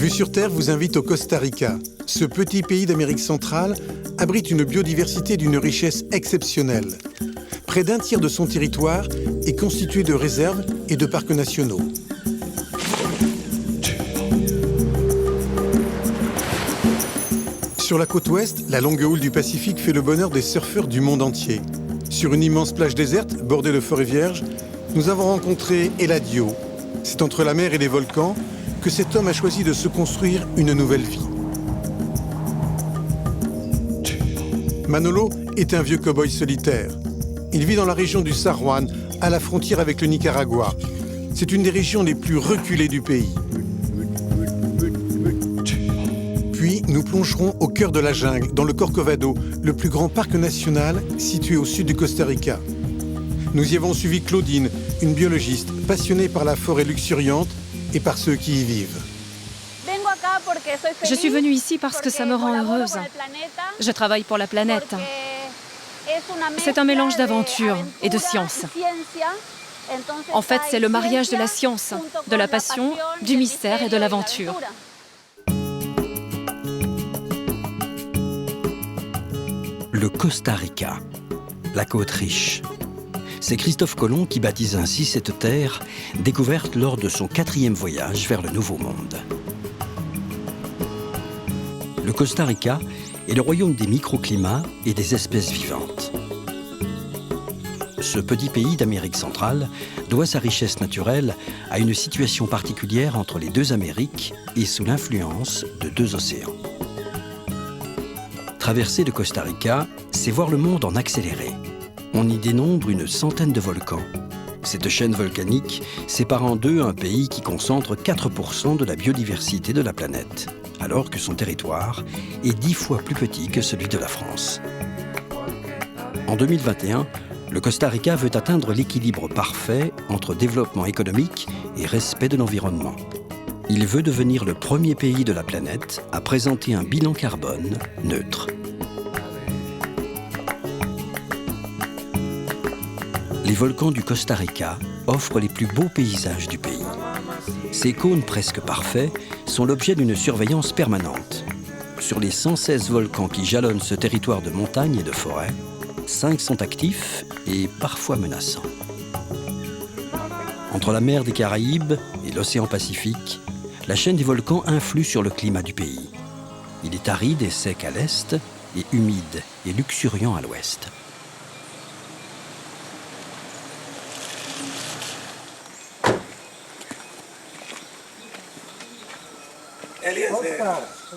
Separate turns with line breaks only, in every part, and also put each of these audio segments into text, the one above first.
Vue sur Terre vous invite au Costa Rica. Ce petit pays d'Amérique centrale abrite une biodiversité d'une richesse exceptionnelle. Près d'un tiers de son territoire est constitué de réserves et de parcs nationaux. Sur la côte ouest, la longue houle du Pacifique fait le bonheur des surfeurs du monde entier. Sur une immense plage déserte, bordée de forêts vierges, nous avons rencontré Eladio. C'est entre la mer et les volcans que cet homme a choisi de se construire une nouvelle vie. Manolo est un vieux cow-boy solitaire. Il vit dans la région du San Juan, à la frontière avec le Nicaragua. C'est une des régions les plus reculées du pays. Puis, nous plongerons au cœur de la jungle, dans le Corcovado, le plus grand parc national situé au sud du Costa Rica. Nous y avons suivi Claudine, une biologiste passionnée par la forêt luxuriante et par ceux qui y vivent.
Je suis venue ici parce que ça me rend heureuse. Je travaille pour la planète. C'est un mélange d'aventure et de science. En fait, c'est le mariage de la science, de la passion, du mystère et de l'aventure.
Le Costa Rica, la côte riche. C'est Christophe Colomb qui baptise ainsi cette terre, découverte lors de son 4e voyage vers le Nouveau Monde. Le Costa Rica est le royaume des microclimats et des espèces vivantes. Ce petit pays d'Amérique centrale doit sa richesse naturelle à une situation particulière entre les deux Amériques et sous l'influence de deux océans. Traverser le Costa Rica, c'est voir le monde en accéléré. On y dénombre une centaine de volcans. Cette chaîne volcanique sépare en deux un pays qui concentre 4% de la biodiversité de la planète, alors que son territoire est 10 fois plus petit que celui de la France. En 2021, le Costa Rica veut atteindre l'équilibre parfait entre développement économique et respect de l'environnement. Il veut devenir le premier pays de la planète à présenter un bilan carbone neutre. Les volcans du Costa Rica offrent les plus beaux paysages du pays. Ces cônes presque parfaits sont l'objet d'une surveillance permanente. Sur les 116 volcans qui jalonnent ce territoire de montagne et de forêt, 5 sont actifs et parfois menaçants. Entre la mer des Caraïbes et l'océan Pacifique, la chaîne des volcans influe sur le climat du pays. Il est aride et sec à l'est et humide et luxuriant à l'ouest.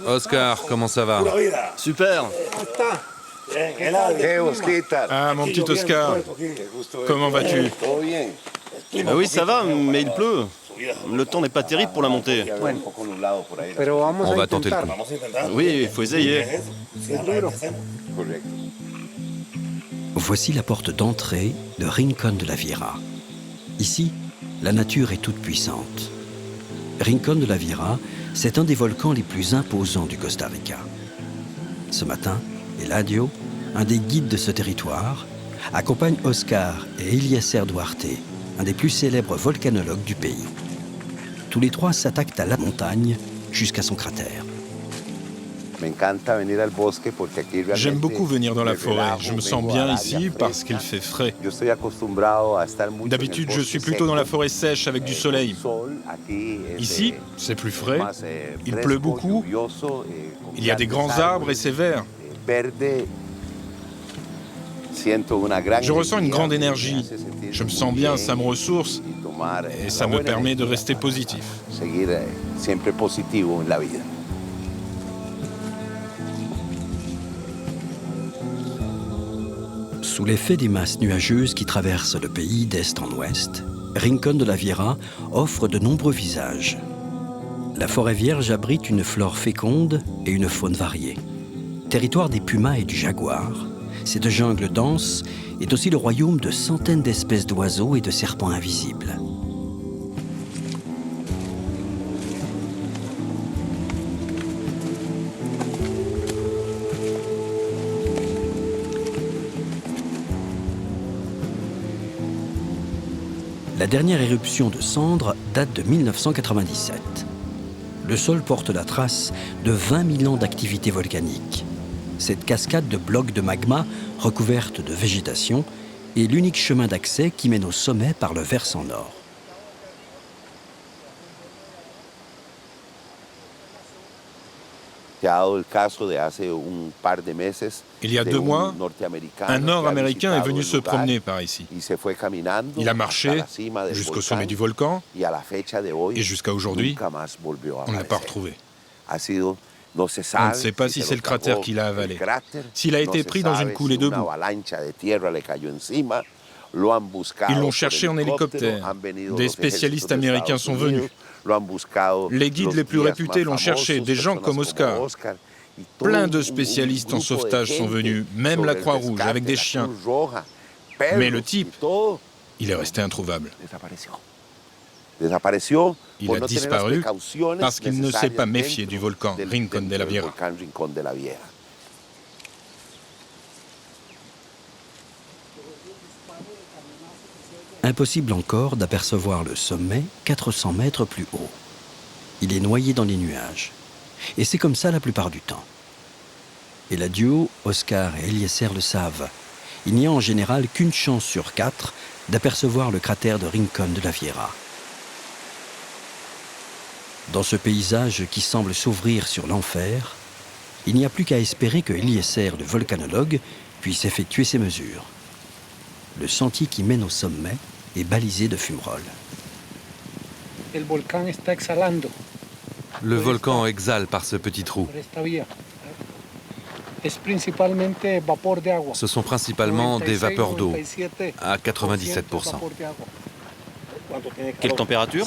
Oscar, comment ça va?
Super.
Ah, mon petit Oscar, comment vas-tu?
Ah oui, ça va, mais il pleut. Le temps n'est pas terrible pour la montée.
On va tenter le coup.
Oui, il faut essayer.
Voici la porte d'entrée de Rincón de la Viera. Ici, la nature est toute puissante. Rincón de la Viera, c'est un des volcans les plus imposants du Costa Rica. Ce matin, Eladio, un des guides de ce territoire, accompagne Oscar et Eliezer Duarte, un des plus célèbres volcanologues du pays. Tous les trois s'attaquent à la montagne jusqu'à son cratère.
J'aime beaucoup venir dans la forêt. Je me sens bien ici parce qu'il fait frais. D'habitude, je suis plutôt dans la forêt sèche avec du soleil. Ici, c'est plus frais. Il pleut beaucoup. Il y a des grands arbres et c'est vert. Je ressens une grande énergie. Je me sens bien, ça me ressource et ça me permet de rester positif.
Sous l'effet des masses nuageuses qui traversent le pays d'est en ouest, Rincón de la Viera offre de nombreux visages. La forêt vierge abrite une flore féconde et une faune variée. Territoire des pumas et du jaguar, cette jungle dense est aussi le royaume de centaines d'espèces d'oiseaux et de serpents invisibles. La dernière éruption de cendres date de 1997. le sol porte la trace de 20 000 ans d'activité volcanique. Cette cascade de blocs de magma recouverte de végétation est l'unique chemin d'accès qui mène au sommet par le versant nord.
Il y a 2 mois, un Nord-Américain est venu se promener par ici. Il a marché jusqu'au sommet du volcan et jusqu'à aujourd'hui, on ne l'a pas retrouvé. On ne sait pas si c'est le cratère qui l'a avalé, s'il a été pris dans une coulée de boue. Ils l'ont cherché en hélicoptère. Des spécialistes américains sont venus. Les guides les plus réputés l'ont cherché, des gens comme Oscar. Plein de spécialistes en sauvetage sont venus, même la Croix-Rouge, avec des chiens. Mais le type, il est resté introuvable. Il a disparu parce qu'il ne s'est pas méfié du volcan Rincón de la Vieja.
Impossible encore d'apercevoir le sommet 400 mètres plus haut. Il est noyé dans les nuages. Et c'est comme ça la plupart du temps. Eladio, Oscar et Eliezer le savent. Il n'y a en général qu'une chance sur 4 d'apercevoir le cratère de Rincón de la Vieja. Dans ce paysage qui semble s'ouvrir sur l'enfer, il n'y a plus qu'à espérer que Eliezer, le volcanologue, puisse effectuer ses mesures. Le sentier qui mène au sommet est balisé de fumerolles.
Le volcan exhale par ce petit trou. Ce sont principalement des vapeurs d'eau, à 97%.
Quelle température?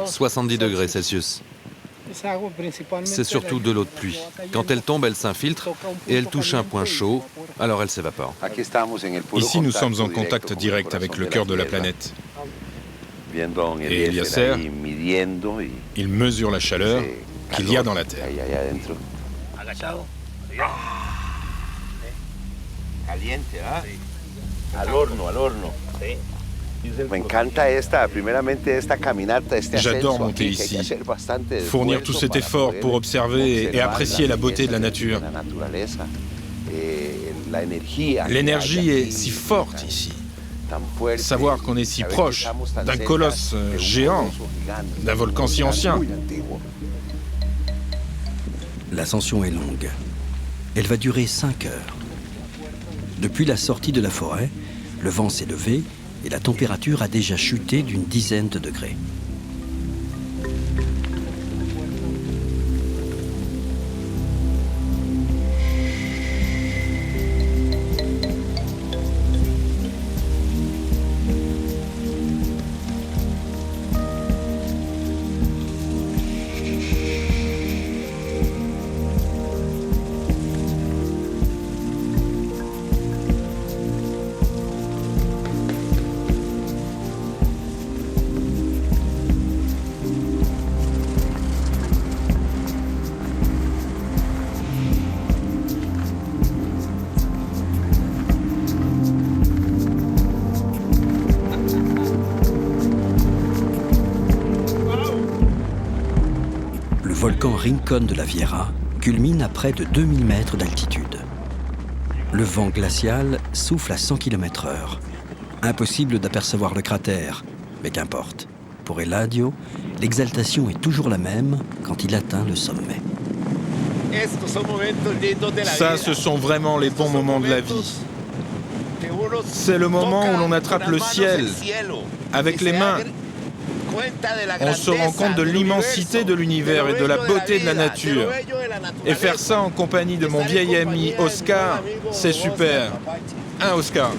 70 degrés Celsius. C'est surtout de l'eau de pluie. Quand elle tombe, elle s'infiltre et elle touche un point chaud, alors elle s'évapore.
Ici, nous sommes en contact direct avec le cœur de la planète. Et Eliezer, il mesure la chaleur qu'il y a dans la Terre. J'adore monter ici, fournir tout cet effort pour observer et apprécier la beauté de la nature. L'énergie est si forte ici. Savoir qu'on est si proche d'un colosse géant, d'un volcan si ancien.
L'ascension est longue. Elle va durer 5 heures. Depuis la sortie de la forêt, le vent s'est levé et la température a déjà chuté d'une dizaine de degrés. Le volcan Rincón de la Vieja culmine à près de 2000 mètres d'altitude. Le vent glacial souffle à 100 km/h. Impossible d'apercevoir le cratère, mais qu'importe. Pour Eladio, l'exaltation est toujours la même quand il atteint le sommet.
Ça, ce sont vraiment les bons moments de la vie. C'est le moment où l'on attrape le ciel avec les mains. On se rend compte de l'immensité de l'univers et de la beauté de la nature. Et faire ça en compagnie de mon vieil ami Oscar, c'est super. Hein, Oscar?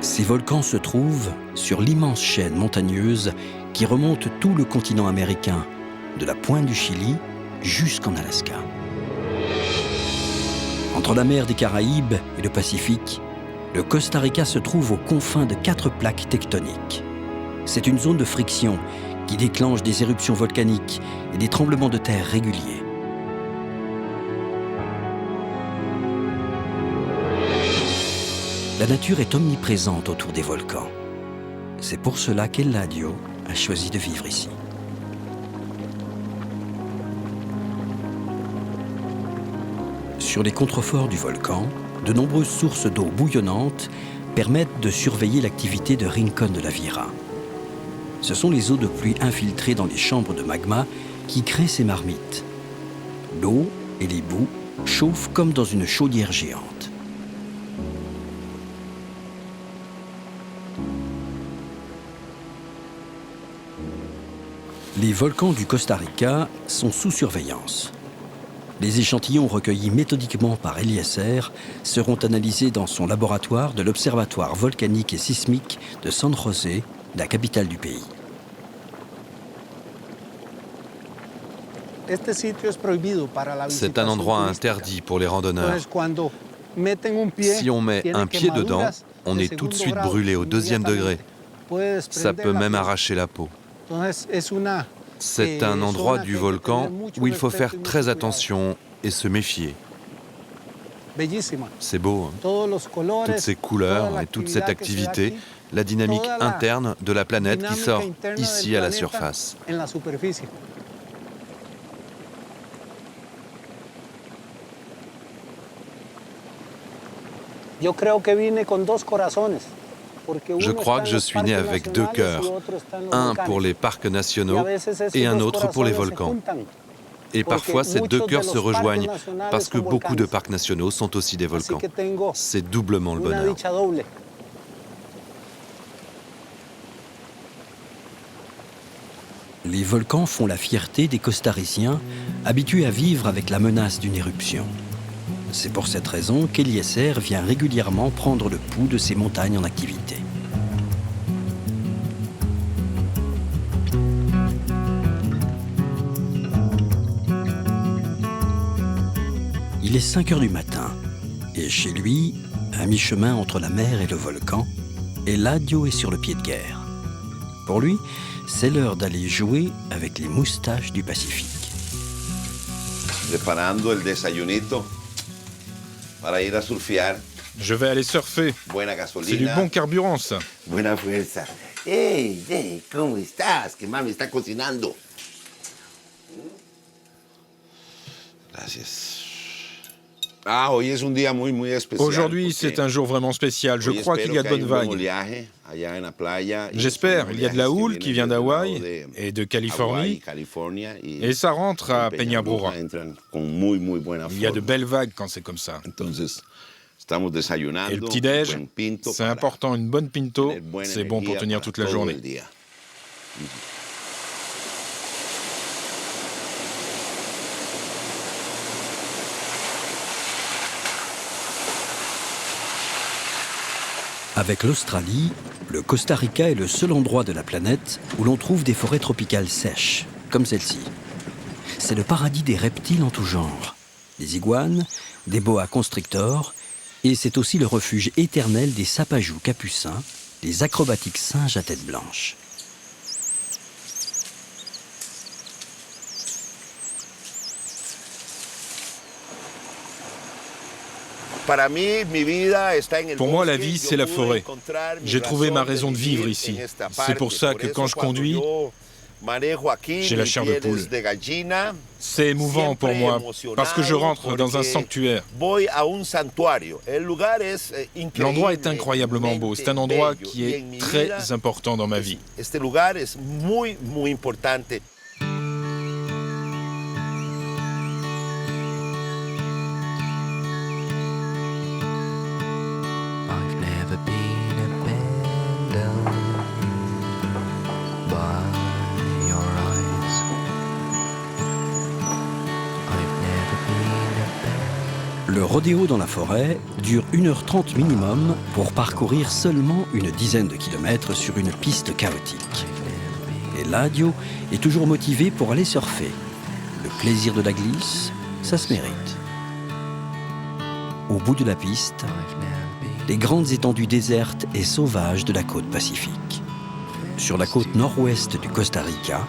Ces volcans se trouvent sur l'immense chaîne montagneuse qui remonte tout le continent américain, de la pointe du Chili jusqu'en Alaska. Entre la mer des Caraïbes et le Pacifique, Le Costa Rica se trouve aux confins de 4 plaques tectoniques. C'est une zone de friction qui déclenche des éruptions volcaniques et des tremblements de terre réguliers. La nature est omniprésente autour des volcans. C'est pour cela qu'Eladio a choisi de vivre ici. Sur les contreforts du volcan, de nombreuses sources d'eau bouillonnante permettent de surveiller l'activité de Rincón de la Vieira. Ce sont les eaux de pluie infiltrées dans les chambres de magma qui créent ces marmites. L'eau et les boues chauffent comme dans une chaudière géante. Les volcans du Costa Rica sont sous surveillance. Les échantillons recueillis méthodiquement par Eliezer seront analysés dans son laboratoire de l'Observatoire volcanique et sismique de San José, la capitale du pays.
C'est un endroit interdit pour les randonneurs. Si on met un pied dedans, on est tout de suite brûlé au 2e degré. Ça peut même arracher la peau. C'est un endroit du volcan où il faut faire très attention et se méfier. C'est beau, hein? Toutes ces couleurs et toute cette activité, la dynamique interne de la planète qui sort ici à la surface. Je crois que je suis né avec 2 cœurs, un pour les parcs nationaux et un autre pour les volcans. Et parfois, ces 2 cœurs se rejoignent parce que beaucoup de parcs nationaux sont aussi des volcans. C'est doublement le bonheur.
Les volcans font la fierté des Costariciens, habitués à vivre avec la menace d'une éruption. C'est pour cette raison qu'Eliezer vient régulièrement prendre le pouls de ces montagnes en activité. Il est 5 heures du matin, et chez lui, à mi-chemin entre la mer et le volcan, Eladio est sur le pied de guerre. Pour lui, c'est l'heure d'aller jouer avec les moustaches du Pacifique.
Preparando el desayunito para ir a surfear.
Je vais aller surfer.
Buena gasolina.
C'est du bon carburant, ça.
Buena fuerza. Hey, hey, ¿cómo estás? Que mami está cocinando. Gracias.
Aujourd'hui, c'est un jour vraiment spécial. Je crois qu'il y a de bonnes vagues. J'espère, il y a de la houle qui vient d'Hawaï et de Californie. Et ça rentre à Peñabrura. Il y a de belles vagues quand c'est comme ça. Et le petit-déj, c'est important, une bonne pinto, c'est bon pour tenir toute la journée.
Avec l'Australie, le Costa Rica est le seul endroit de la planète où l'on trouve des forêts tropicales sèches, comme celle-ci. C'est le paradis des reptiles en tout genre, des iguanes, des boa constrictors, et c'est aussi le refuge éternel des sapajous capucins, les acrobatiques singes à tête blanche.
Pour moi, la vie, c'est la forêt. J'ai trouvé ma raison de vivre ici. C'est pour ça que quand je conduis, j'ai la chair de poule. C'est émouvant pour moi, parce que je rentre dans un sanctuaire. L'endroit est incroyablement beau. C'est un endroit qui est très important dans ma vie.
Le rodéo dans la forêt dure 1h30 minimum pour parcourir seulement une dizaine de kilomètres sur une piste chaotique. Et Eladio est toujours motivé pour aller surfer. Le plaisir de la glisse, ça se mérite. Au bout de la piste, les grandes étendues désertes et sauvages de la côte pacifique. Sur la côte nord-ouest du Costa Rica,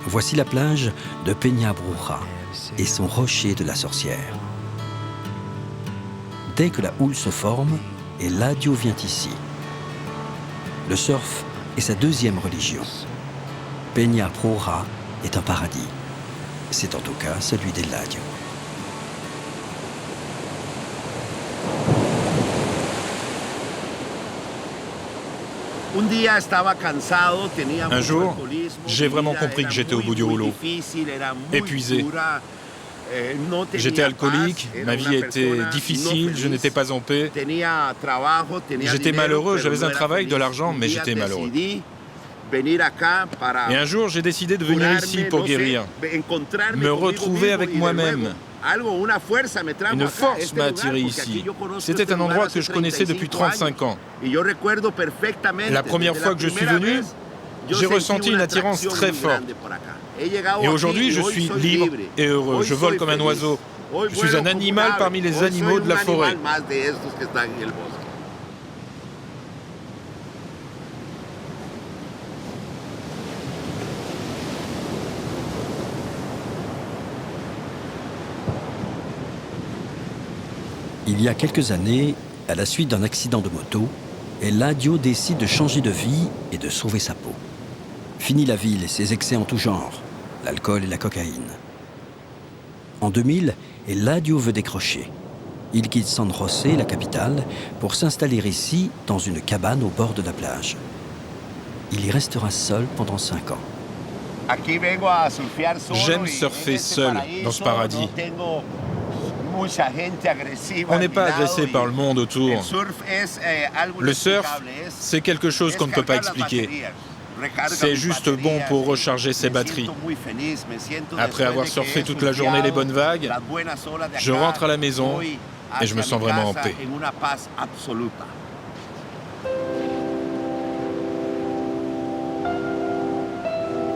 voici la plage de Peña Bruja et son rocher de la sorcière. Dès que la houle se forme, Eladio vient ici. Le surf est sa deuxième religion. Peña Bruja est un paradis. C'est en tout cas celui d'Eladio.
Un jour, j'ai vraiment compris que j'étais au bout du rouleau, épuisé. J'étais alcoolique, ma vie était difficile, je n'étais pas en paix. J'étais malheureux, j'avais un travail, de l'argent, mais j'étais malheureux. Et un jour, j'ai décidé de venir ici pour guérir, me retrouver avec moi-même. Une force m'a attiré ici. C'était un endroit que je connaissais depuis 35 ans. La première fois que je suis venu, j'ai ressenti une attirance très forte. Et aujourd'hui, je suis libre et heureux. Je vole comme un oiseau. Je suis un animal parmi les animaux de la forêt.
Il y a quelques années, à la suite d'un accident de moto, Eladio décide de changer de vie et de sauver sa peau. Fini la ville et ses excès en tout genre, l'alcool et la cocaïne. En 2000, Eladio veut décrocher. Il quitte San José, la capitale, pour s'installer ici, dans une cabane au bord de la plage. Il y restera seul pendant 5 ans.
J'aime surfer seul dans ce paradis. On n'est pas agressé par le monde autour. Le surf, c'est quelque chose qu'on ne peut pas expliquer. C'est juste bon pour recharger ses batteries. Après avoir surfé toute la journée les bonnes vagues, je rentre à la maison et je me sens vraiment en paix.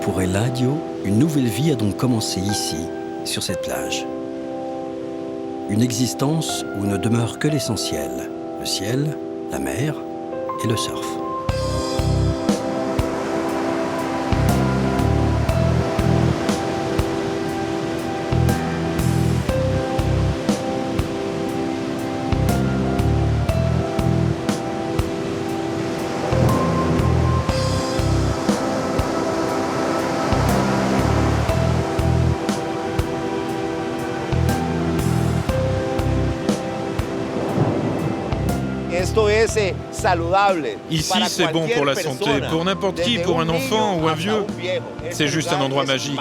Pour Eladio, une nouvelle vie a donc commencé ici, sur cette plage. Une existence où ne demeure que l'essentiel, le ciel, la mer et le surf.
Ici, c'est bon pour la santé, pour n'importe qui, pour un enfant ou un vieux. C'est juste un endroit magique.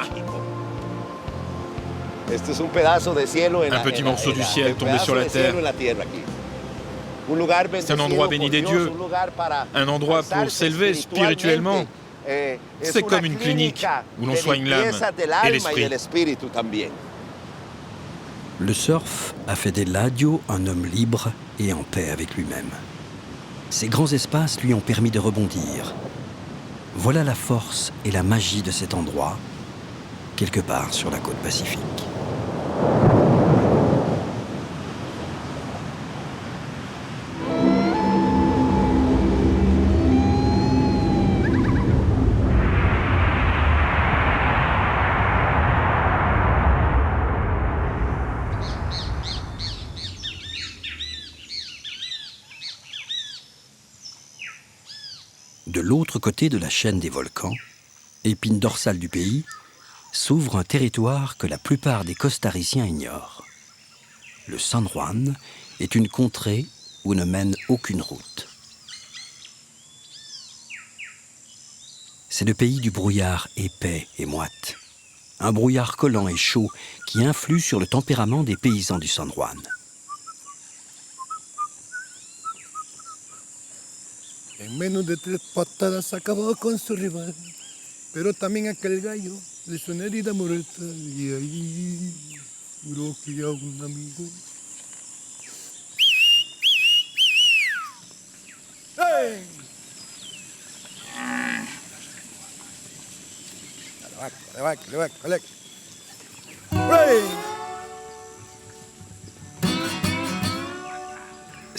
Un petit morceau du ciel tombé sur la terre. C'est un endroit béni des dieux, un endroit pour s'élever spirituellement. C'est comme une clinique où l'on soigne l'âme et l'esprit.
Le surf a fait d'Eladio un homme libre et en paix avec lui-même. Ces grands espaces lui ont permis de rebondir. Voilà la force et la magie de cet endroit, quelque part sur la côte pacifique. De l'autre côté de la chaîne des volcans, épine dorsale du pays, s'ouvre un territoire que la plupart des Costariciens ignorent. Le San Juan est une contrée où ne mène aucune route. C'est le pays du brouillard épais et moite. Un brouillard collant et chaud qui influe sur le tempérament des paysans du San Juan.
En menos de 3 patadas acabó con su rival, pero también aquel gallo le hizo una herida muerta y ahí juró que era un amigo. ¡Hey! Le va, ¡hey!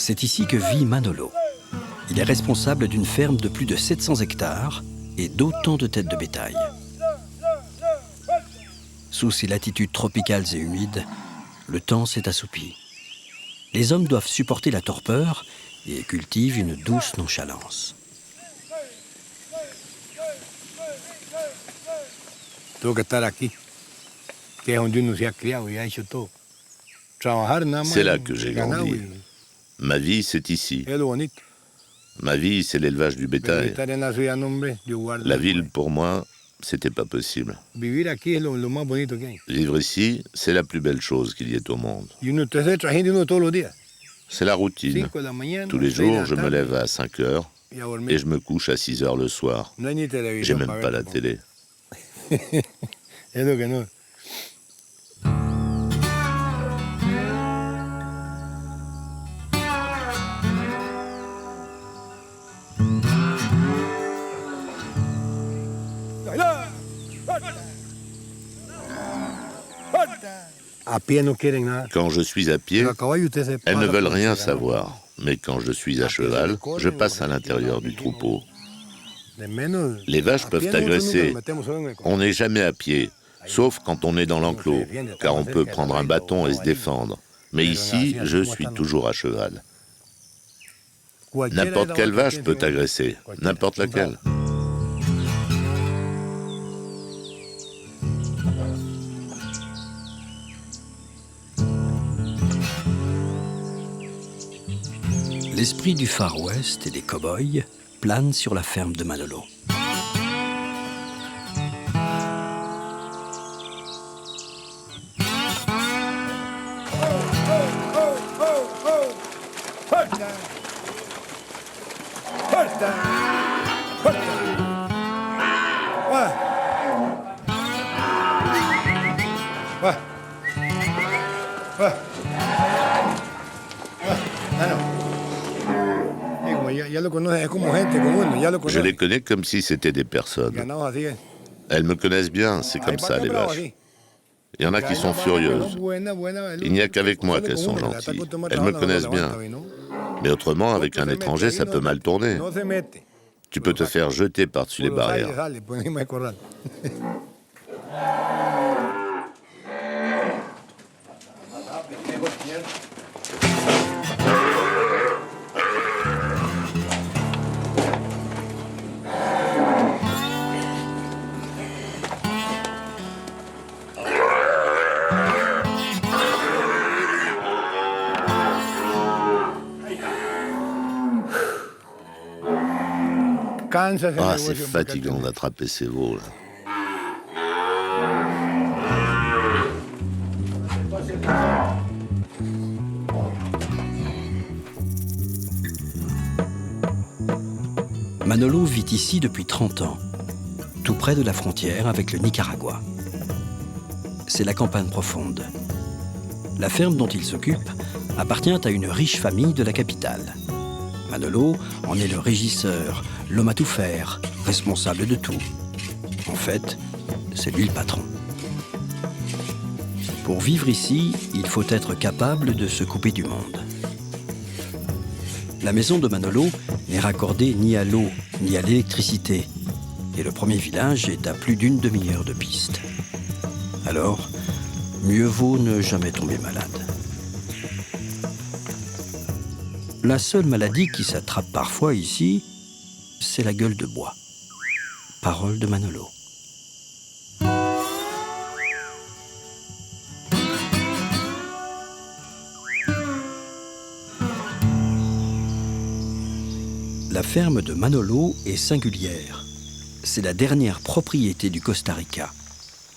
C'est ici que vit Manolo. Il est responsable d'une ferme de plus de 700 hectares et d'autant de têtes de bétail. Sous ces latitudes tropicales et humides, le temps s'est assoupi. Les hommes doivent supporter la torpeur et cultivent une douce nonchalance.
C'est là que j'ai grandi. Ma vie, c'est ici. Ma vie, c'est l'élevage du bétail. La ville, pour moi, c'était pas possible. Vivre ici, c'est la plus belle chose qu'il y ait au monde. C'est la routine. Tous les jours, je me lève à 5 heures et je me couche à 6 heures le soir. J'ai même pas la télé. Quand je suis à pied, elles ne veulent rien savoir. Mais quand je suis à cheval, je passe à l'intérieur du troupeau. Les vaches peuvent agresser. On n'est jamais à pied, sauf quand on est dans l'enclos, car on peut prendre un bâton et se défendre. Mais ici, je suis toujours à cheval. N'importe quelle vache peut agresser, n'importe laquelle.
L'esprit du Far West et des cow-boys plane sur la ferme de Manolo.
Je les connais comme si c'était des personnes. Elles me connaissent bien, c'est comme ça les vaches. Il y en a qui sont furieuses. Il n'y a qu'avec moi qu'elles sont gentilles. Elles me connaissent bien. Mais autrement, avec un étranger, ça peut mal tourner. Tu peux te faire jeter par-dessus les barrières. Ah, c'est fatigant d'attraper ces veaux, là.
Manolo vit ici depuis 30 ans, tout près de la frontière avec le Nicaragua. C'est la campagne profonde. La ferme dont il s'occupe appartient à une riche famille de la capitale. Manolo en est le régisseur, l'homme à tout faire, responsable de tout. En fait, c'est lui le patron. Pour vivre ici, il faut être capable de se couper du monde. La maison de Manolo n'est raccordée ni à l'eau, ni à l'électricité. Et le premier village est à plus d'une demi-heure de piste. Alors, mieux vaut ne jamais tomber malade. La seule maladie qui s'attrape parfois ici, c'est la gueule de bois. Parole de Manolo. La ferme de Manolo est singulière. C'est la dernière propriété du Costa Rica.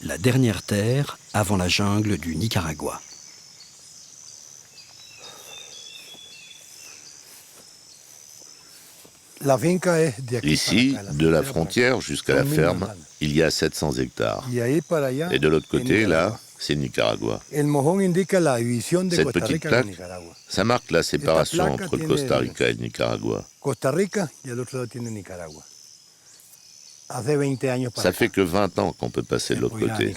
La dernière terre avant la jungle du Nicaragua.
Ici, de la frontière jusqu'à la ferme, il y a 700 hectares. Et de l'autre côté, là, c'est Nicaragua. Cette petite plaque, ça marque la séparation entre le Costa Rica et le Nicaragua. Ça fait que 20 ans qu'on peut passer de l'autre côté.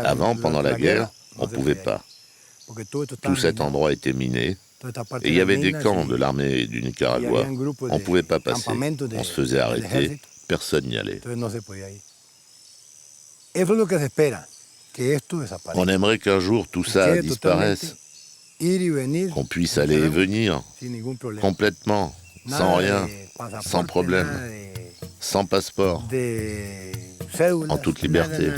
Avant, pendant la guerre, on ne pouvait pas. Tout cet endroit était miné. Et il y avait des camps de l'armée du Nicaragua. On ne pouvait pas passer. On se faisait arrêter. Personne n'y allait. On aimerait qu'un jour tout ça disparaisse. Qu'on puisse aller et venir complètement, sans rien, sans problème, sans passeport, en toute liberté.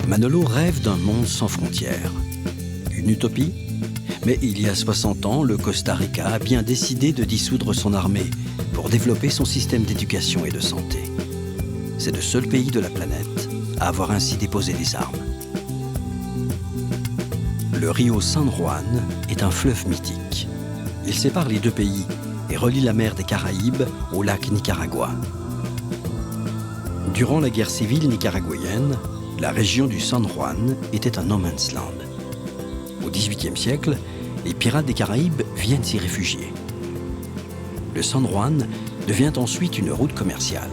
Manolo rêve d'un monde sans frontières. Une utopie? Mais il y a 60 ans, le Costa Rica a bien décidé de dissoudre son armée pour développer son système d'éducation et de santé. C'est le seul pays de la planète à avoir ainsi déposé les armes. Le Rio San Juan est un fleuve mythique. Il sépare les deux pays et relie la mer des Caraïbes au lac Nicaragua. Durant la guerre civile nicaraguayenne, la région du San Juan était un no man's land. Au XVIIIe siècle, les pirates des Caraïbes viennent s'y réfugier. Le San Juan devient ensuite une route commerciale.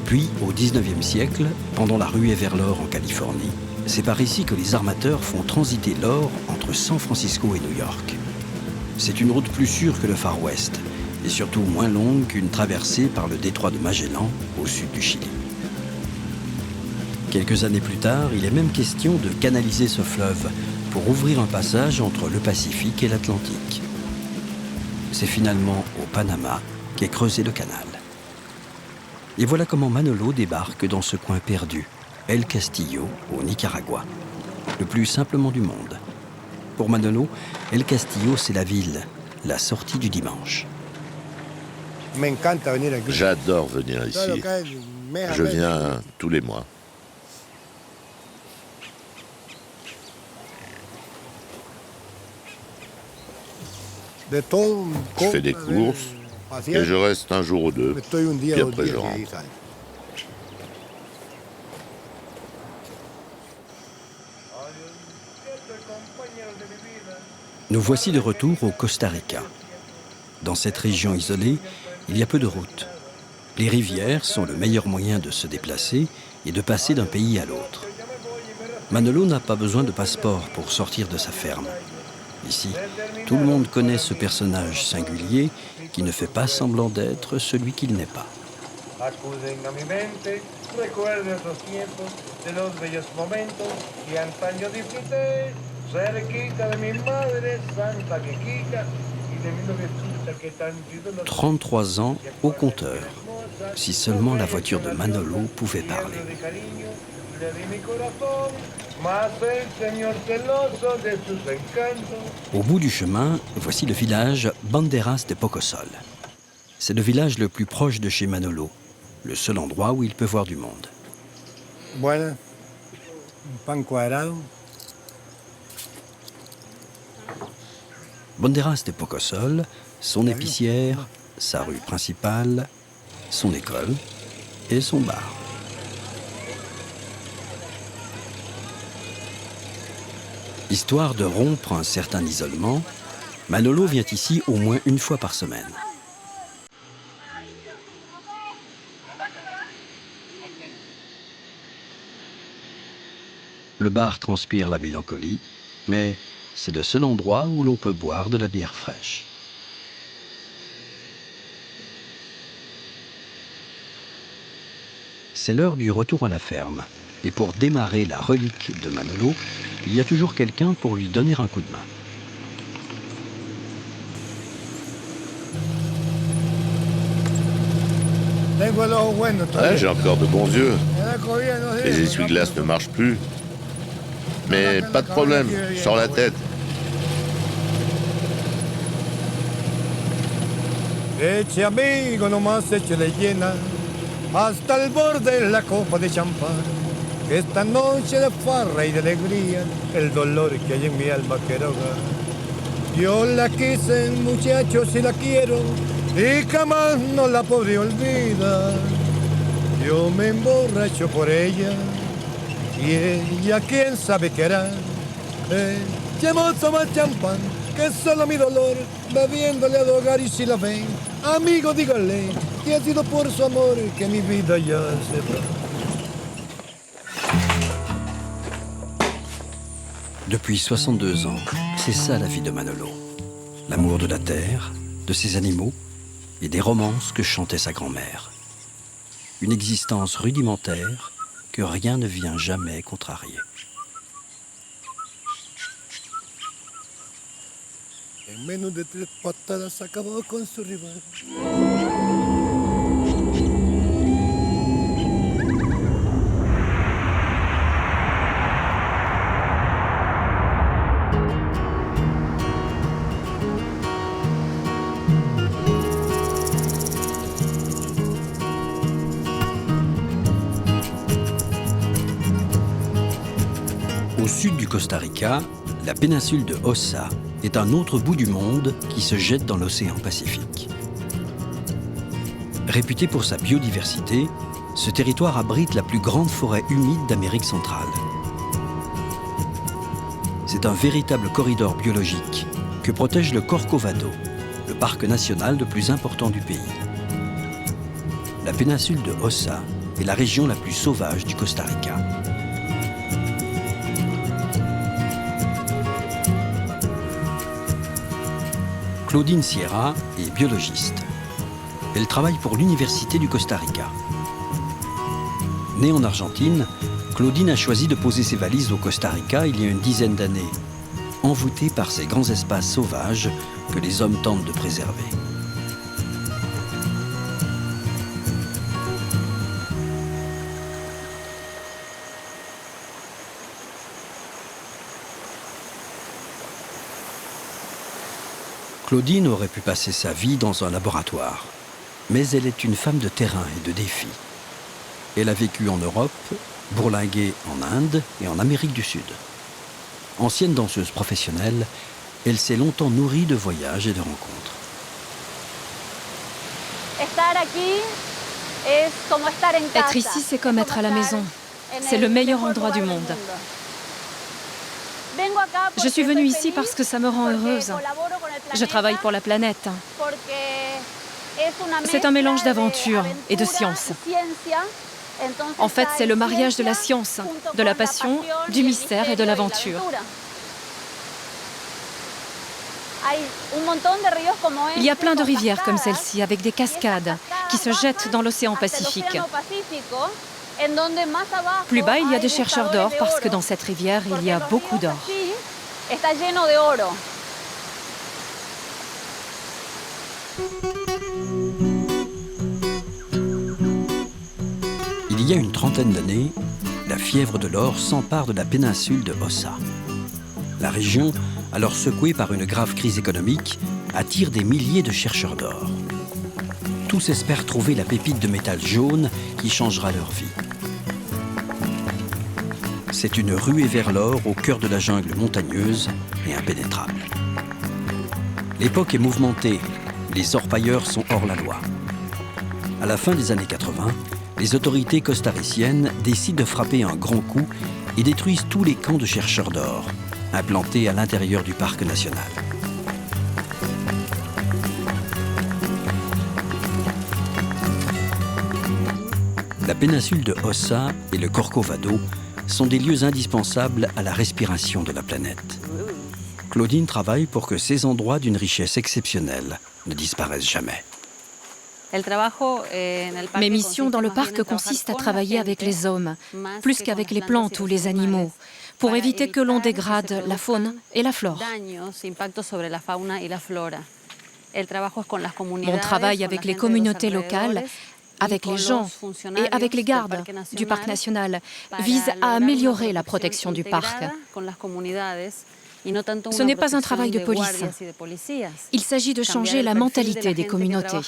Puis, au XIXe siècle, pendant la ruée vers l'or en Californie, c'est par ici que les armateurs font transiter l'or entre San Francisco et New York. C'est une route plus sûre que le Far West, et surtout moins longue qu'une traversée par le détroit de Magellan au sud du Chili. Quelques années plus tard, il est même question de canaliser ce fleuve pour ouvrir un passage entre le Pacifique et l'Atlantique. C'est finalement au Panama qu'est creusé le canal. Et voilà comment Manolo débarque dans ce coin perdu, El Castillo, au Nicaragua, le plus simplement du monde. Pour Manolo, El Castillo, c'est la ville, la sortie du dimanche.
J'adore venir ici. Je viens tous les mois. Je fais des courses et je reste un jour ou deux, puis après je rentre.
Nous voici de retour au Costa Rica. Dans cette région isolée, il y a peu de routes. Les rivières sont le meilleur moyen de se déplacer et de passer d'un pays à l'autre. Manolo n'a pas besoin de passeport pour sortir de sa ferme. Ici, tout le monde connaît ce personnage singulier qui ne fait pas semblant d'être celui qu'il n'est pas. « 33 ans au compteur. Si seulement la voiture de Manolo pouvait parler. » Au bout du chemin, voici le village Banderas de Pocosol. C'est le village le plus proche de chez Manolo, le seul endroit où il peut voir du monde.
Bueno, un pan cuadrado.
Banderas de Pocosol, son épicière, sa rue principale, son école et son bar. Histoire de rompre un certain isolement, Manolo vient ici au moins une fois par semaine. Le bar transpire la mélancolie, mais c'est le seul endroit où l'on peut boire de la bière fraîche. C'est l'heure du retour à la ferme. Et pour démarrer la relique de Manolo, il y a toujours quelqu'un pour lui donner un coup de main.
Ouais, j'ai encore de bons yeux. Les essuie-glaces ne marchent plus. Mais pas de problème, je sors la tête.
Eche amigo, nomás échale llena, hasta el borde la copa de champán. Esta noche de farra y de alegría, el dolor que hay en mi alma quiero ahogar. Yo la quise, muchachos, y la quiero, y jamás no la podré olvidar. Yo me emborracho por ella, y ella quién sabe qué hará. Echemos más champán, che solo mi dolor, beviéndole a ahogar y si la ven, amigo dígale, que ha sido por su amor que mi vida ya se va.
Depuis 62 ans, c'est ça la vie de Manolo. L'amour de la terre, de ses animaux et des romances que chantait sa grand-mère. Une existence rudimentaire que rien ne vient jamais contrarier.
En menos de 3 patadas acabó con su rival.
Au sud du Costa Rica, la péninsule de Osa est un autre bout du monde qui se jette dans l'océan Pacifique. Réputé pour sa biodiversité, ce territoire abrite la plus grande forêt humide d'Amérique centrale. C'est un véritable corridor biologique que protège le Corcovado, le parc national le plus important du pays. La péninsule de Osa est la région la plus sauvage du Costa Rica. Claudine Sierra est biologiste. Elle travaille pour l'Université du Costa Rica. Née en Argentine, Claudine a choisi de poser ses valises au Costa Rica il y a une dizaine d'années, envoûtée par ces grands espaces sauvages que les hommes tentent de préserver. Claudine aurait pu passer sa vie dans un laboratoire, mais elle est une femme de terrain et de défi. Elle a vécu en Europe, bourlingué en Inde et en Amérique du Sud. Ancienne danseuse professionnelle, elle s'est longtemps nourrie de voyages et de rencontres.
Être ici, c'est comme être à la maison. C'est le meilleur endroit du monde. Je suis venue ici parce que ça me rend heureuse. Je travaille pour la planète. C'est un mélange d'aventure et de science. En fait, c'est le mariage de la science, de la passion, du mystère et de l'aventure. Il y a plein de rivières comme celle-ci, avec des cascades qui se jettent dans l'océan Pacifique. Plus bas, il y a des chercheurs d'or parce que dans cette rivière, il y a beaucoup d'or.
Il y a une trentaine d'années, la fièvre de l'or s'empare de la péninsule de Osa. La région, alors secouée par une grave crise économique, attire des milliers de chercheurs d'or. Tous espèrent trouver la pépite de métal jaune qui changera leur vie. C'est une ruée vers l'or au cœur de la jungle montagneuse et impénétrable. L'époque est mouvementée, les orpailleurs sont hors la loi. À la fin des années 80, les autorités costariciennes décident de frapper un grand coup et détruisent tous les camps de chercheurs d'or, implantés à l'intérieur du parc national. La péninsule de Osa et le Corcovado sont des lieux indispensables à la respiration de la planète. Claudine travaille pour que ces endroits d'une richesse exceptionnelle ne disparaissent jamais.
Mes missions dans le parc consistent à travailler avec les hommes, plus qu'avec les plantes ou les animaux, pour éviter que l'on dégrade la faune et la flore. Mon travail avec les communautés locales, avec les gens et avec les gardes du parc national vise à améliorer la protection du parc. Ce n'est pas un travail de police. Il s'agit de changer la mentalité des communautés.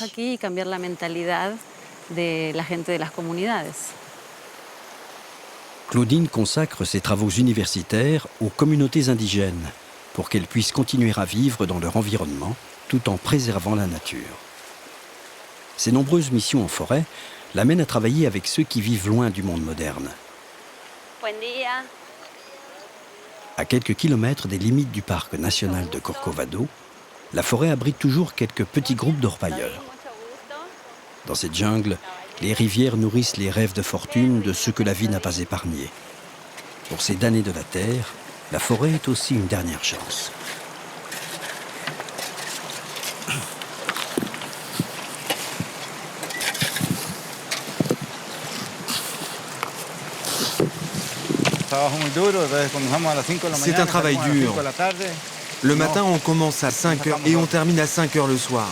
Claudine consacre ses travaux universitaires aux communautés indigènes pour qu'elles puissent continuer à vivre dans leur environnement tout en préservant la nature. Ses nombreuses missions en forêt l'amènent à travailler avec ceux qui vivent loin du monde moderne. À quelques kilomètres des limites du parc national de Corcovado, la forêt abrite toujours quelques petits groupes d'orpailleurs. Dans cette jungle, les rivières nourrissent les rêves de fortune de ceux que la vie n'a pas épargnés. Pour ces damnés de la terre, la forêt est aussi une dernière chance.
C'est un travail dur. Le matin, on commence à 5 h et on termine à 5 h le soir.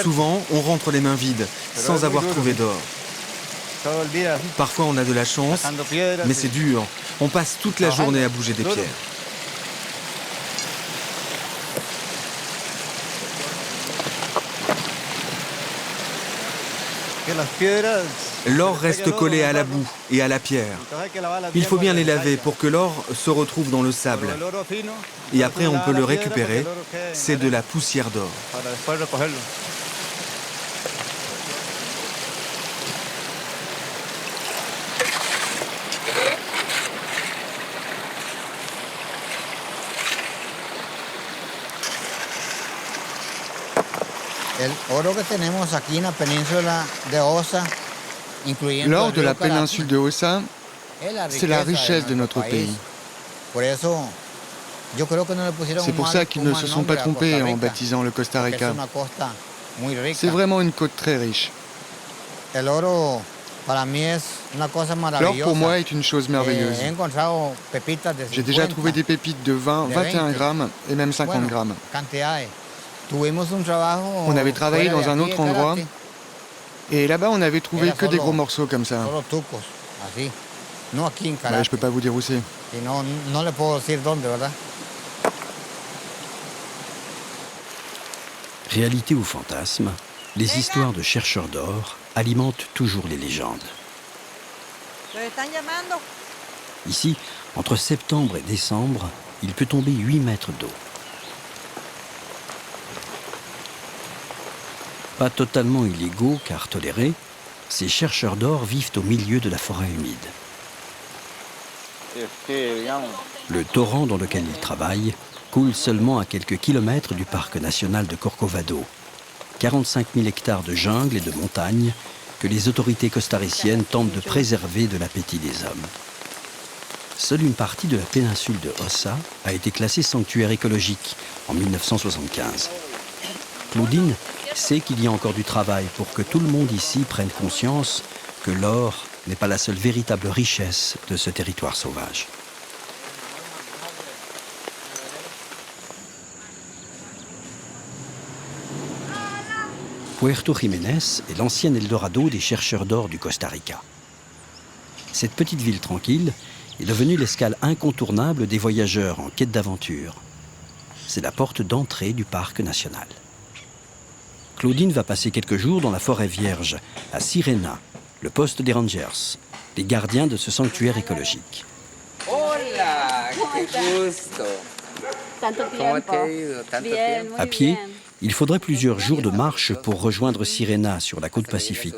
Souvent, on rentre les mains vides, sans avoir trouvé d'or. Parfois, on a de la chance, mais c'est dur. On passe toute la journée à bouger des pierres. L'or reste collé à la boue et à la pierre. Il faut bien les laver pour que l'or se retrouve dans le sable. Et après, on peut le récupérer. C'est de la poussière d'or.
L'or de la péninsule de Osa, c'est la richesse de notre pays. C'est pour ça qu'ils ne se sont pas trompés en baptisant le Costa Rica. C'est vraiment une côte très riche. L'or pour moi est une chose merveilleuse. J'ai déjà trouvé des pépites de 20, 21 grammes et même 50 grammes. On avait travaillé dans un autre endroit et là-bas on avait trouvé que des gros morceaux comme ça. Je peux pas vous dire où c'est.
Réalité ou fantasme, les histoires de chercheurs d'or alimentent toujours les légendes. Ici, entre septembre et décembre, il peut tomber 8 mètres d'eau. Pas totalement illégaux car tolérés, ces chercheurs d'or vivent au milieu de la forêt humide. Le torrent dans lequel ils travaillent coule seulement à quelques kilomètres du parc national de Corcovado. 45 000 hectares de jungle et de montagnes que les autorités costariciennes tentent de préserver de l'appétit des hommes. Seule une partie de la péninsule de Osa a été classée sanctuaire écologique en 1975. Claudine sait qu'il y a encore du travail pour que tout le monde ici prenne conscience que l'or n'est pas la seule véritable richesse de ce territoire sauvage. Puerto Jiménez est l'ancien Eldorado des chercheurs d'or du Costa Rica. Cette petite ville tranquille est devenue l'escale incontournable des voyageurs en quête d'aventure. C'est la porte d'entrée du parc national. Claudine va passer quelques jours dans la forêt vierge, à Sirena, le poste des Rangers, les gardiens de ce sanctuaire écologique.
Hola, qué gusto.
À pied, il faudrait plusieurs jours de marche pour rejoindre Sirena sur la côte pacifique.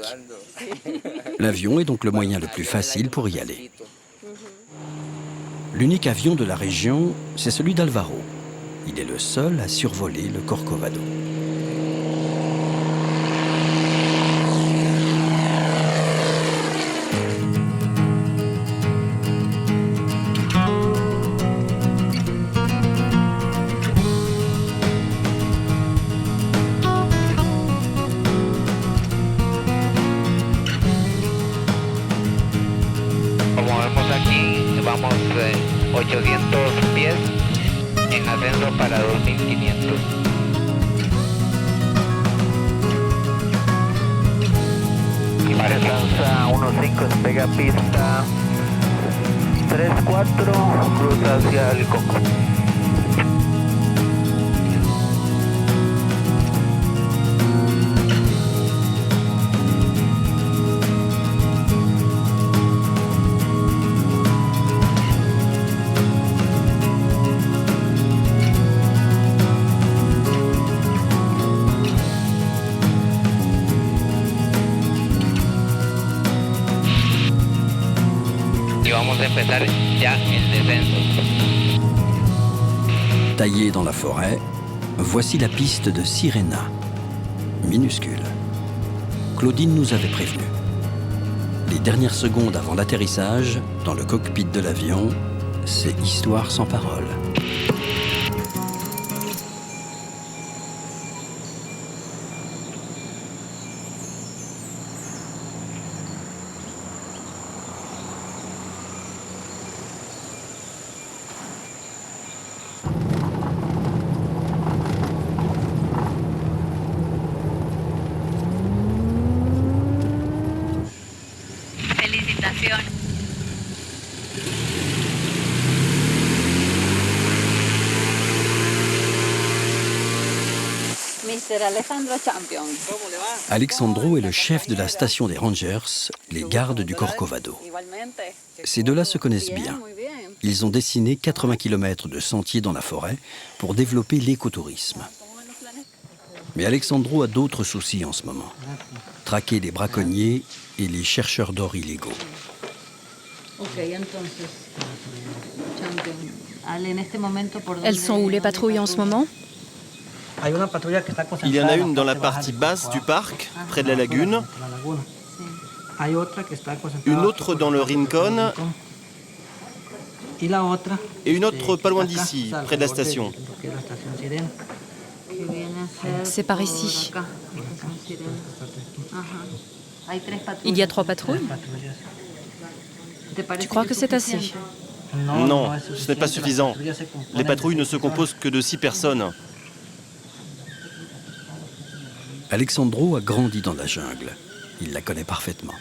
L'avion est donc le moyen le plus facile pour y aller. L'unique avion de la région, c'est celui d'Alvaro. Il est le seul à survoler le Corcovado.
Vamos 800 pies en ascenso para 2500. Alcanza 1.5, despega pista 3-4, cruza hacia el Coco. y vamos a empezar ya el descenso.
Taillée dans la forêt, voici la piste de Sirena. Minuscule. Claudine nous avait prévenu. Les dernières secondes avant l'atterrissage, dans le cockpit de l'avion, c'est histoire sans parole. Alexandro est le chef de la station des Rangers, les gardes du Corcovado. Ces deux-là se connaissent bien. Ils ont dessiné 80 km de sentiers dans la forêt pour développer l'écotourisme. Mais Alexandro a d'autres soucis en ce moment. Traquer les braconniers et les chercheurs d'or illégaux.
Elles sont où les patrouilles en ce moment?
Il y en a une dans la partie basse du parc, près de la lagune. Une autre dans le Rincon. Et une autre pas loin d'ici, près de la station.
C'est par ici. Il y a 3 patrouilles? Tu crois que c'est assez?
Non, ce n'est pas suffisant. Les patrouilles ne se composent que de 6 personnes.
Alexandro a grandi dans la jungle. Il la connaît parfaitement.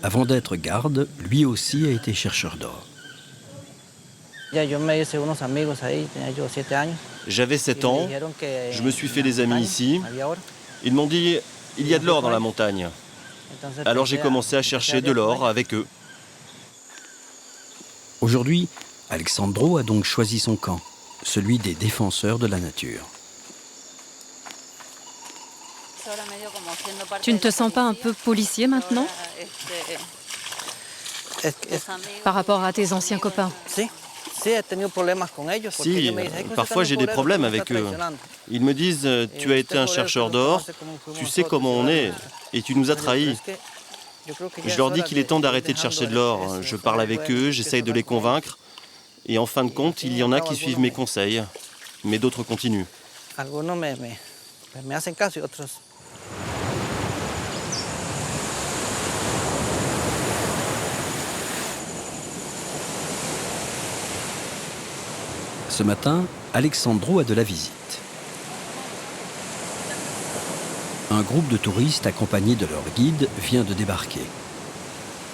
Avant d'être garde, lui aussi a été chercheur d'or.
J'avais 7 ans, je me suis fait des amis ici. Ils m'ont dit, il y a de l'or dans la montagne. Alors j'ai commencé à chercher de l'or avec eux.
Aujourd'hui, Alexandro a donc choisi son camp, celui des défenseurs de la nature.
Tu ne te sens pas un peu policier maintenant? Par rapport à tes anciens copains?
Si, parfois j'ai des problèmes avec eux. Ils me disent, tu as été un chercheur d'or, tu sais comment on est, et tu nous as trahis. Je leur dis qu'il est temps d'arrêter de chercher de l'or. Je parle avec eux, j'essaye de les convaincre, et en fin de compte, il y en a qui suivent mes conseils, mais d'autres continuent.
Ce matin, Alexandro a de la visite. Un groupe de touristes accompagnés de leur guide vient de débarquer.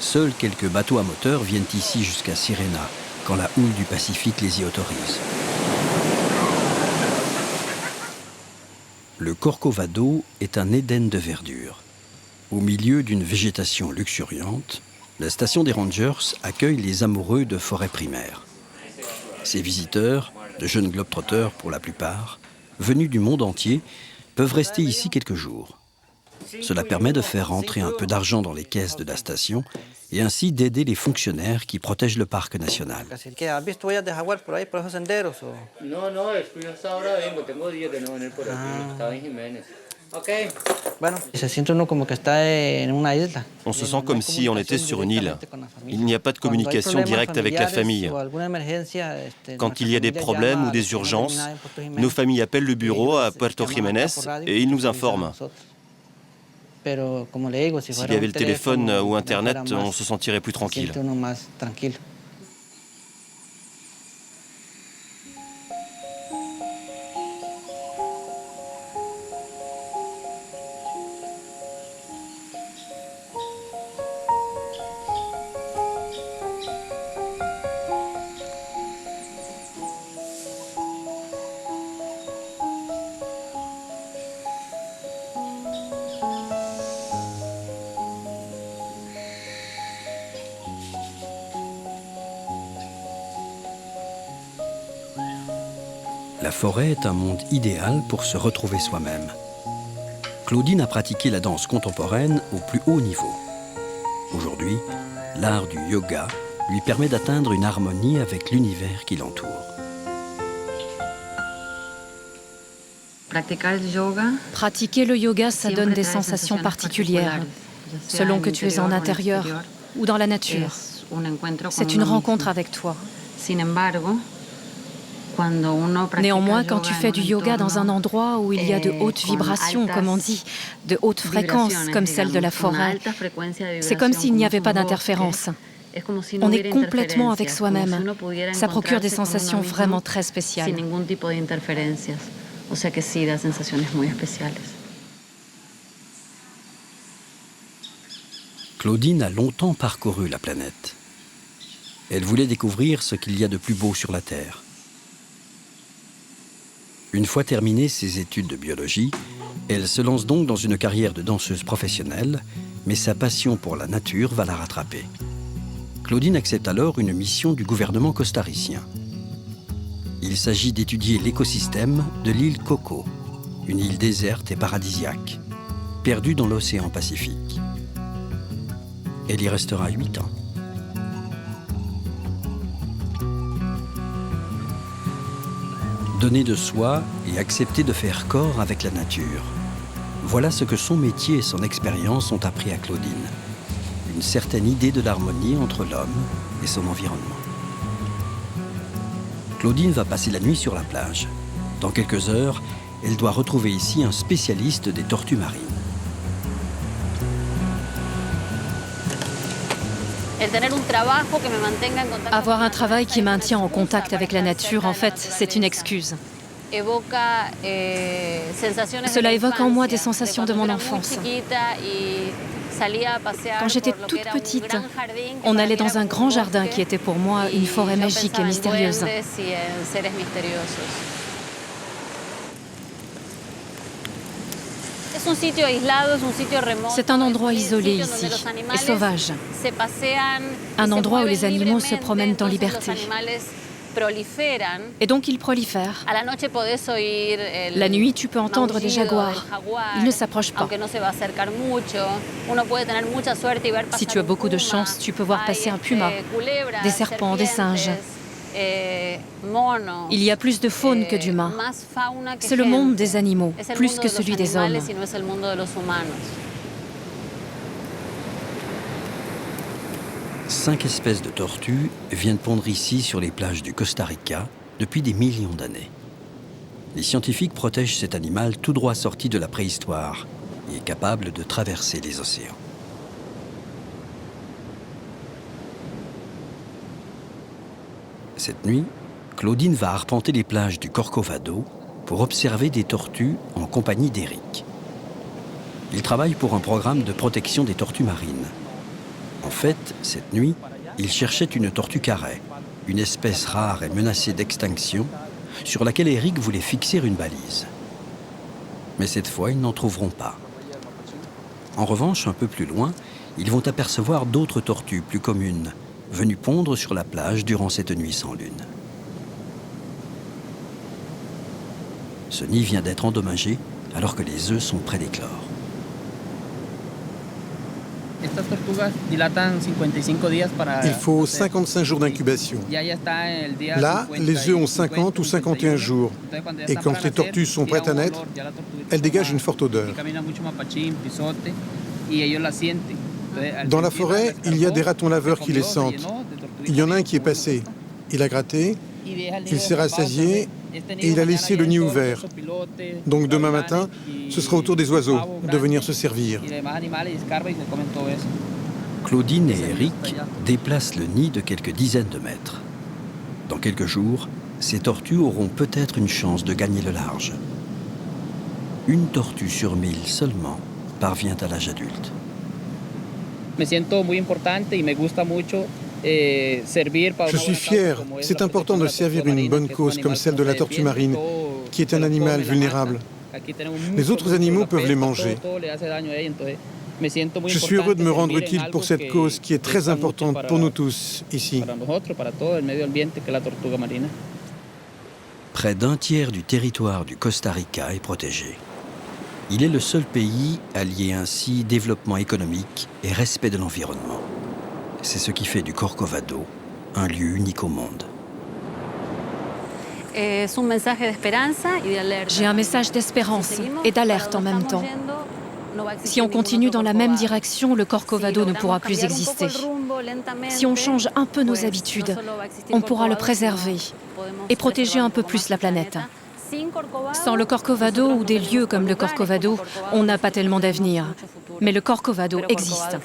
Seuls quelques bateaux à moteur viennent ici jusqu'à Sirena, quand la houle du Pacifique les y autorise. Le Corcovado est un Éden de verdure. Au milieu d'une végétation luxuriante, la station des Rangers accueille les amoureux de forêts primaires. Ces visiteurs, de jeunes globetrotters pour la plupart, venus du monde entier, peuvent rester ici quelques jours. Cela permet de faire rentrer un peu d'argent dans les caisses de la station et ainsi d'aider les fonctionnaires qui protègent le parc national.
On se sent comme si on était sur une île. Il n'y a pas de communication directe avec la famille. Quand il y a des problèmes ou des urgences, nos familles appellent le bureau à Puerto Jiménez et ils nous informent. S'il y avait le téléphone ou Internet, on se sentirait plus tranquille.
La forêt est un monde idéal pour se retrouver soi-même. Claudine a pratiqué la danse contemporaine au plus haut niveau. Aujourd'hui, l'art du yoga lui permet d'atteindre une harmonie avec l'univers qui l'entoure.
Pratiquer le yoga, ça donne des sensations particulières, selon que tu es en intérieur ou dans la nature. C'est une rencontre avec toi. Néanmoins, quand tu fais du yoga dans un endroit où il y a de hautes vibrations, comme on dit, de hautes fréquences, comme celle de la forêt, c'est comme s'il n'y avait pas d'interférence. On est complètement avec soi-même. Ça procure des sensations vraiment très spéciales.
Claudine a longtemps parcouru la planète. Elle voulait découvrir ce qu'il y a de plus beau sur la Terre. Une fois terminées ses études de biologie, elle se lance donc dans une carrière de danseuse professionnelle, mais sa passion pour la nature va la rattraper. Claudine accepte alors une mission du gouvernement costaricien. Il s'agit d'étudier l'écosystème de l'île Coco, une île déserte et paradisiaque, perdue dans l'océan Pacifique. Elle y restera 8 ans. Donner de soi et accepter de faire corps avec la nature. Voilà ce que son métier et son expérience ont appris à Claudine. Une certaine idée de l'harmonie entre l'homme et son environnement. Claudine va passer la nuit sur la plage. Dans quelques heures, elle doit retrouver ici un spécialiste des tortues marines.
Avoir un travail qui maintient en contact avec la nature, en fait, c'est une excuse. Cela évoque en moi des sensations de mon enfance. Quand j'étais toute petite, on allait dans un grand jardin qui était pour moi une forêt magique et mystérieuse. C'est un endroit isolé ici et sauvage. Un endroit où les animaux se promènent en liberté. Et donc ils prolifèrent. La nuit, tu peux entendre des jaguars. Ils ne s'approchent pas. Si tu as beaucoup de chance, tu peux voir passer un puma, des serpents, des singes. Il y a plus de faune que d'humains. C'est le monde des animaux, plus que celui des hommes.
5 espèces de tortues viennent pondre ici sur les plages du Costa Rica depuis des millions d'années. Les scientifiques protègent cet animal tout droit sorti de la préhistoire et est capable de traverser les océans. Cette nuit, Claudine va arpenter les plages du Corcovado pour observer des tortues en compagnie d'Éric. Il travaille pour un programme de protection des tortues marines. En fait, cette nuit, il cherchait une tortue carrée, une espèce rare et menacée d'extinction, sur laquelle Éric voulait fixer une balise. Mais cette fois, ils n'en trouveront pas. En revanche, un peu plus loin, ils vont apercevoir d'autres tortues plus communes, venues pondre sur la plage durant cette nuit sans lune. Ce nid vient d'être endommagé alors que les œufs sont près d'éclore.
Il faut 55 jours d'incubation. Là, les œufs ont 50 ou 51 jours. Et quand les tortues sont prêtes à naître, elles dégagent une forte odeur. Dans la forêt, il y a des ratons laveurs qui les sentent. Il y en a un qui est passé. Il a gratté, il s'est rassasié et il a laissé le nid ouvert. Donc demain matin, ce sera au tour des oiseaux de venir se servir.
Claudine et Éric déplacent le nid de quelques dizaines de mètres. Dans quelques jours, ces tortues auront peut-être une chance de gagner le large. Une tortue sur 1000 seulement parvient à l'âge adulte.
Je suis fier. C'est important de servir une bonne cause comme celle de la tortue marine, qui est un animal vulnérable. Les autres animaux peuvent les manger. Je suis heureux de me rendre utile pour cette cause qui est très importante pour nous tous ici.
Près d'un tiers du territoire du Costa Rica est protégé. Il est le seul pays à lier ainsi développement économique et respect de l'environnement. C'est ce qui fait du Corcovado un lieu unique au monde.
J'ai un message d'espérance et d'alerte en même temps. Si on continue dans la même direction, le Corcovado ne pourra plus exister. Si on change un peu nos habitudes, on pourra le préserver et protéger un peu plus la planète. Sans le Corcovado ou des lieux comme le Corcovado, on n'a pas tellement d'avenir. Mais le Corcovado existe.